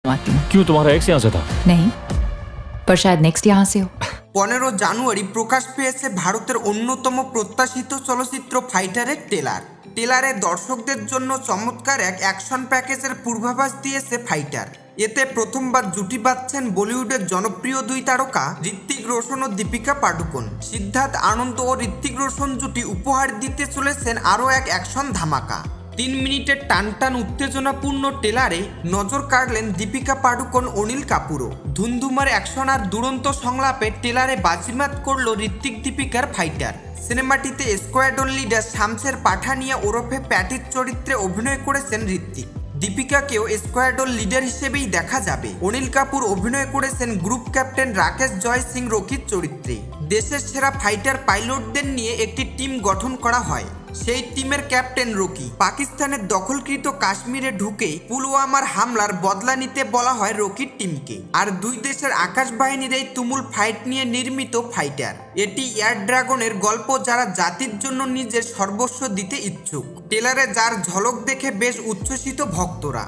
आती हूँ। क्यों, तुम्हारा एक्स यहाँ से था? नहीं, पर शायद नेक्स्ट यहाँ से हो। 15 জানুয়ারি প্রকাশ পেয়েছে ভারতের অন্যতম প্রত্যাশিত চলচ্চিত্র ফাইটারের টেলারে দর্শকদের জন্য চমৎকার এক অ্যাকশন প্যাকেজের পূর্বাভাস দিয়েছে ফাইটার। এতে প্রথমবার জুটি বাঁধছেন বলিউডের জনপ্রিয় দুই তারকা ঋত্বিক রোশন ও দীপিকা পাডুকোন। সিদ্ধার্থ আনন্দ ও ঋত্বিক রোশন জুটি উপহার দিতে চলেছেন আরও এক অ্যাকশন ধামাকা। 3 মিনিটের টানটান উত্তেজনাপূর্ণ টেলারে নজর কাড়লেন দীপিকা পাডুকোন, অনিল কাপুরও। ধুমধুমার অ্যাকশন আর দুরন্ত সংলাপে টেলারে বাজিমাত করল ঋত্বিক দীপিকার ফাইটার। সিনেমাটিতে স্কোয়াড্রন লিডার শামসের পাঠানিয়া ওরফে প্যাটির চরিত্রে অভিনয় করেছেন ঋত্বিক। দীপিকাকেও স্কোয়াড্রন লিডার হিসেবেই দেখা যাবে। অনিল কাপুর অভিনয় করেছেন গ্রুপ ক্যাপ্টেন রাকেশ জয় সিং রকির চরিত্রে। দেশের সেরা ফাইটার পাইলটদের নিয়ে একটি টিম গঠন করা হয়। সেই টিমের ক্যাপ্টেন রকি পাকিস্তানের দখলকৃত কাশ্মীরে ঢুকে পুলওয়ামার হামলার বদলা নিতে বলা হয় রকির টিমকে। আর দুই দেশের আকাশ বাহিনীর এই তুমুল ফাইট নিয়ে নির্মিত ফাইটার। এটি এয়ার ড্রাগনের গল্প, যারা জাতির জন্য নিজের সর্বস্ব দিতে ইচ্ছুক। টেলারে যার ঝলক দেখে বেশ উচ্ছ্বসিত ভক্তরা।